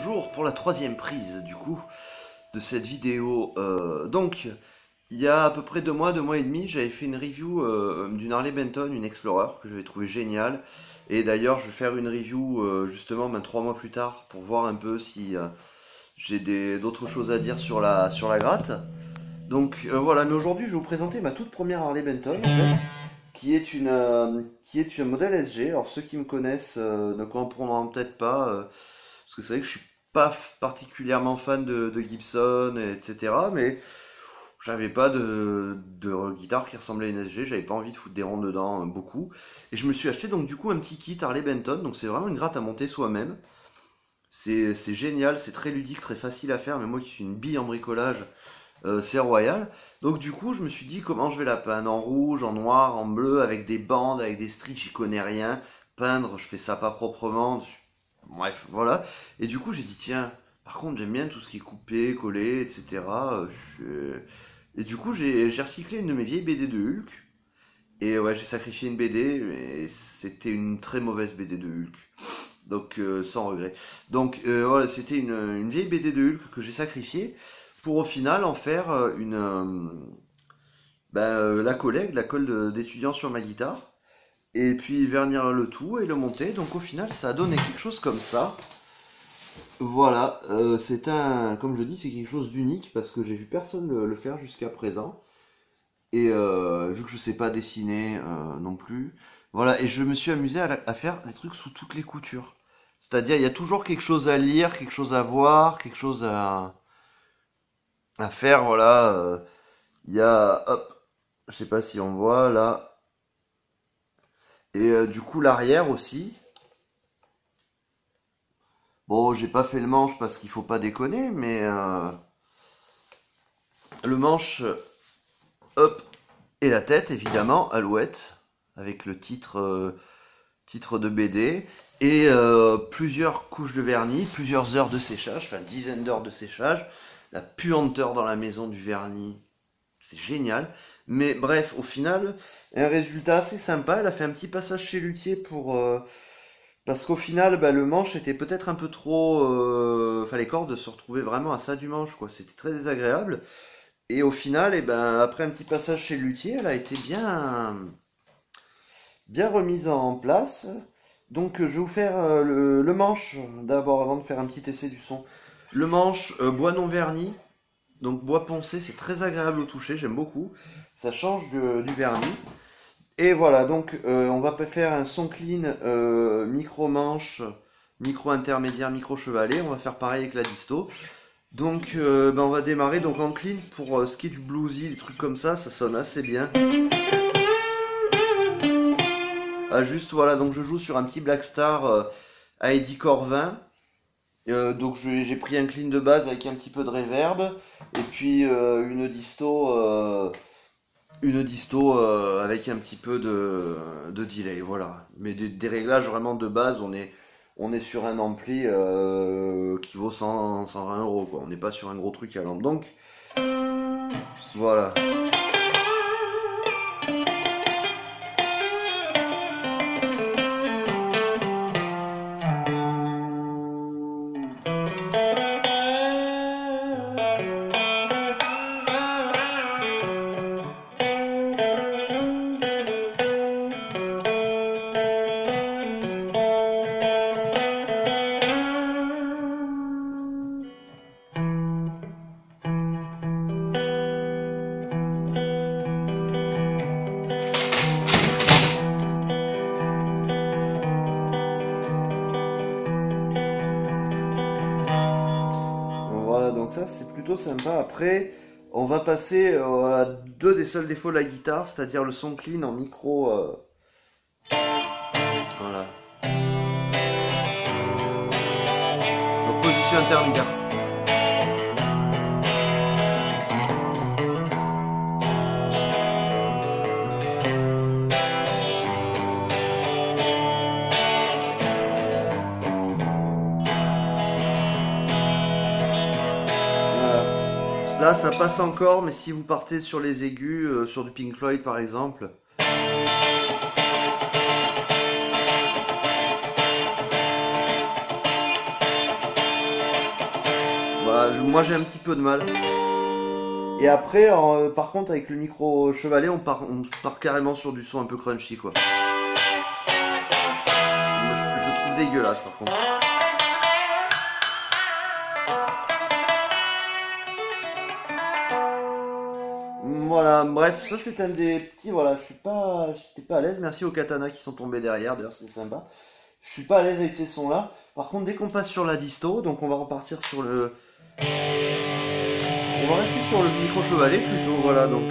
bonjour pour la troisième prise du coup de cette vidéo. Donc il y a à peu près 2 mois et demi, j'avais fait une review d'une Harley Benton, une Explorer que j'avais trouvé géniale. Et d'ailleurs je vais faire une review justement 3 mois plus tard pour voir un peu si j'ai d'autres choses à dire sur la gratte. Donc voilà, mais aujourd'hui je vais vous présenter ma toute première Harley Benton en fait, qui est un modèle SG. Alors ceux qui me connaissent ne comprendront peut-être pas, parce que c'est vrai que je suis pas particulièrement fan de Gibson, etc. Mais j'avais pas de guitare qui ressemblait à une SG, j'avais pas envie de foutre des ronds dedans beaucoup. Et je me suis acheté donc du coup un petit kit Harley Benton, donc c'est vraiment une gratte à monter soi-même. C'est génial, c'est très ludique, très facile à faire, mais moi qui suis une bille en bricolage, c'est royal. Donc du coup je me suis dit comment je vais la peindre, en rouge, en noir, en bleu, avec des bandes, avec des streaks, j'y connais rien. Peindre, je fais ça pas proprement. Bref, voilà. Et du coup j'ai dit tiens, par contre j'aime bien tout ce qui est coupé, collé, etc. Et du coup j'ai recyclé une de mes vieilles BD de Hulk. Et ouais, j'ai sacrifié une BD, mais c'était une très mauvaise BD de Hulk. Donc sans regret. Donc voilà, c'était une vieille BD de Hulk que j'ai sacrifiée pour au final en faire la colle d'étudiant sur ma guitare. Et puis vernir le tout et le monter. Donc au final ça a donné quelque chose comme ça. Voilà, comme je dis, c'est quelque chose d'unique parce que j'ai vu personne le faire jusqu'à présent. Et vu que je sais pas dessiner non plus, voilà, et je me suis amusé à faire des trucs sous toutes les coutures. C'est-à-dire, il y a toujours quelque chose à lire, quelque chose à voir, quelque chose à faire, voilà. Il y a, hop, je sais pas si on voit là. Et du coup, l'arrière aussi. Bon, j'ai pas fait le manche parce qu'il faut pas déconner, mais le manche, hop, et la tête, évidemment, Alouette, avec le titre de BD, et plusieurs couches de vernis, plusieurs heures de séchage, enfin dizaines d'heures de séchage, la puanteur dans la maison du vernis, c'est génial. Mais bref, au final, un résultat assez sympa. Elle a fait un petit passage chez Luthier parce qu'au final, le manche était peut-être un peu trop... Enfin, les cordes se retrouvaient vraiment à ça du manche, quoi. C'était très désagréable. Et au final, après un petit passage chez Luthier, elle a été bien remise en place. Donc je vais vous faire le manche d'abord avant de faire un petit essai du son. Le manche bois non verni, donc bois poncé, c'est très agréable au toucher, j'aime beaucoup. Ça change du vernis. Et voilà, donc on va faire un son clean micro manche, micro intermédiaire, micro chevalet. On va faire pareil avec la disto. Donc on va démarrer donc en clean pour ce qui est du bluesy, des trucs comme ça sonne assez bien. Ah, juste voilà, donc je joue sur un petit Black Star à Eddie Corvin. Donc j'ai pris un clean de base avec un petit peu de reverb et puis une disto avec un petit peu de delay, voilà. Mais des réglages vraiment de base, on est sur un ampli qui vaut 120 euros, quoi. On n'est pas sur un gros truc à lampe. Donc voilà. Voilà, donc ça c'est plutôt sympa. Après, on va passer à deux des seuls défauts de la guitare, c'est-à-dire le son clean en micro. Voilà. Donc position intermédiaire. Là, ça passe encore, mais si vous partez sur les aigus, sur du Pink Floyd par exemple, voilà, moi j'ai un petit peu de mal. Et après, par contre, avec le micro chevalet, on part carrément sur du son un peu crunchy, quoi. Moi, je trouve dégueulasse, par contre. Voilà, bref, ça c'est un des petits, voilà, j'étais pas à l'aise. Merci aux katanas qui sont tombés derrière, d'ailleurs c'est sympa. Je suis pas à l'aise avec ces sons-là. Par contre, dès qu'on passe sur la disto, donc on va repartir sur on va rester sur le micro chevalet plutôt, voilà, donc.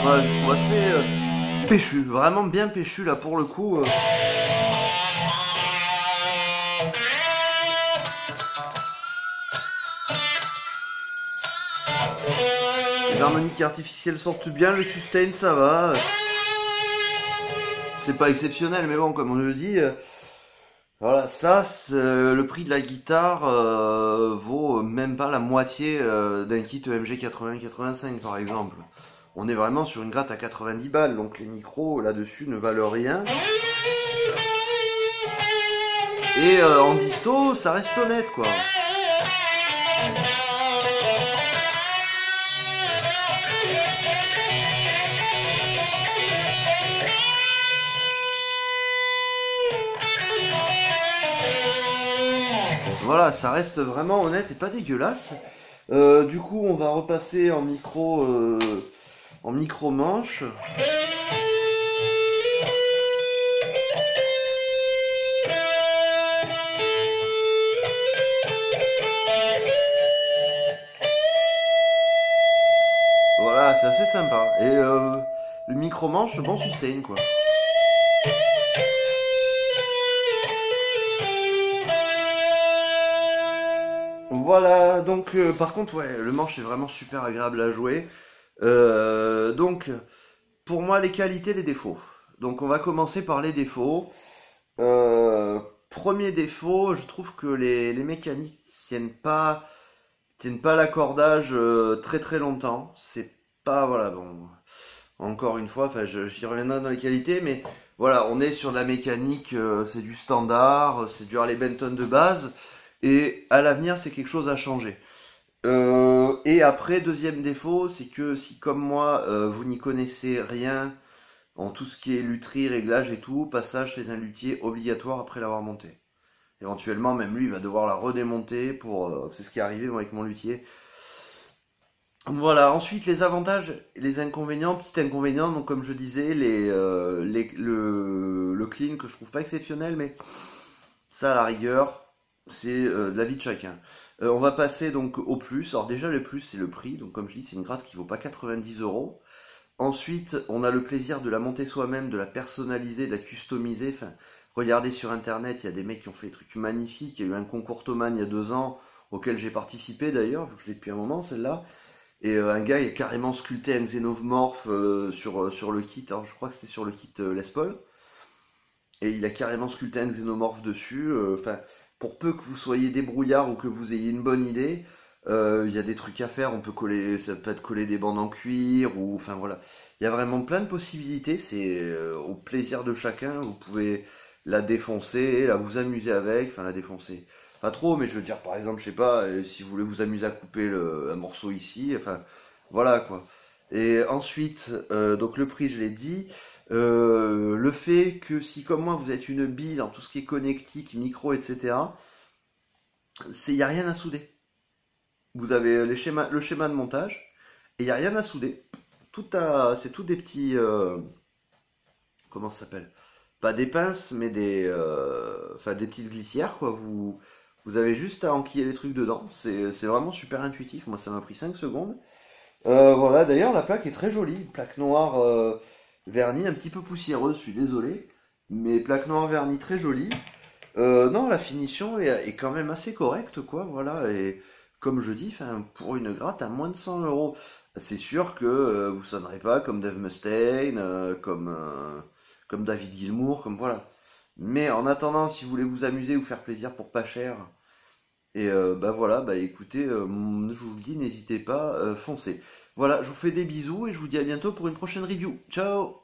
Ouais, je trouve assez péchu, vraiment bien péchu là pour le coup. Les harmoniques artificielles sortent bien, le sustain ça va. C'est pas exceptionnel, mais bon, comme on le dit, voilà, ça, le prix de la guitare vaut même pas la moitié d'un kit EMG 80-85 par exemple. On est vraiment sur une gratte à 90 balles, donc les micros là-dessus ne valent rien. Et en disto, ça reste honnête quoi. Voilà, ça reste vraiment honnête et pas dégueulasse. Du coup, on va repasser en micro manche. Voilà, c'est assez sympa. Et le micro manche, bon sustain quoi. Voilà, donc par contre, ouais, le manche est vraiment super agréable à jouer. Donc, pour moi, les qualités, les défauts. Donc, on va commencer par les défauts. Premier défaut, je trouve que les mécaniques tiennent pas l'accordage très très longtemps. C'est pas, voilà, bon, encore une fois, enfin, j'y reviendrai dans les qualités, mais voilà, on est sur de la mécanique, c'est du standard, c'est du Harley Benton de base, et à l'avenir, c'est quelque chose à changer. Et après, deuxième défaut, c'est que si comme moi, vous n'y connaissez rien en tout ce qui est lutherie, réglage et tout, passage chez un luthier obligatoire après l'avoir monté. Éventuellement, même lui, il va devoir la redémonter pour. C'est ce qui est arrivé moi, avec mon luthier. Voilà, ensuite les avantages et les inconvénients. Petit inconvénient, donc comme je disais, le clean que je trouve pas exceptionnel, mais ça à la rigueur, c'est de la vie de chacun. On va passer donc au plus. Alors déjà le plus c'est le prix, donc comme je dis c'est une gratte qui vaut pas 90 €. Ensuite on a le plaisir de la monter soi-même, de la personnaliser, de la customiser. Enfin, regardez sur internet, il y a des mecs qui ont fait des trucs magnifiques. Il y a eu un concours Thomann il y a 2 ans auquel j'ai participé d'ailleurs, vu que je l'ai depuis un moment celle-là. Et un gars il a carrément sculpté un xénomorphe sur le kit. Alors je crois que c'était sur le kit Les Paul. Et il a carrément sculpté un xénomorphe dessus. Enfin, pour peu que vous soyez débrouillard ou que vous ayez une bonne idée, il y a des trucs à faire. On peut coller, ça peut être coller des bandes en cuir ou, enfin voilà, il y a vraiment plein de possibilités. C'est au plaisir de chacun. Vous pouvez la défoncer, la vous amuser avec, enfin la défoncer. Pas trop, mais je veux dire, par exemple, je sais pas, si vous voulez vous amuser à couper un morceau ici, enfin voilà quoi. Et ensuite, donc le prix, je l'ai dit. Le fait que si comme moi vous êtes une bille dans tout ce qui est connectique, micro, etc., il n'y a rien à souder. Vous avez le schéma de montage et il n'y a rien à souder. C'est tout des petits... comment ça s'appelle? pas des pinces, mais enfin, des petites glissières, quoi. Vous avez juste à enquiller les trucs dedans. C'est vraiment super intuitif. Moi, ça m'a pris 5 secondes. Voilà, d'ailleurs, la plaque est très jolie. Plaque noire vernie, un petit peu poussiéreuse, je suis désolé. Mais plaque noire vernie très jolie. Non, la finition est quand même assez correcte, quoi. Voilà, et comme je dis, enfin, pour une gratte à moins de 100 euros, c'est sûr que vous sonnerez pas comme Dave Mustaine, comme David Gilmour, comme voilà. Mais en attendant, si vous voulez vous amuser ou faire plaisir pour pas cher, et bah voilà, bah écoutez, je vous le dis, n'hésitez pas, foncez. Voilà, je vous fais des bisous et je vous dis à bientôt pour une prochaine review. Ciao!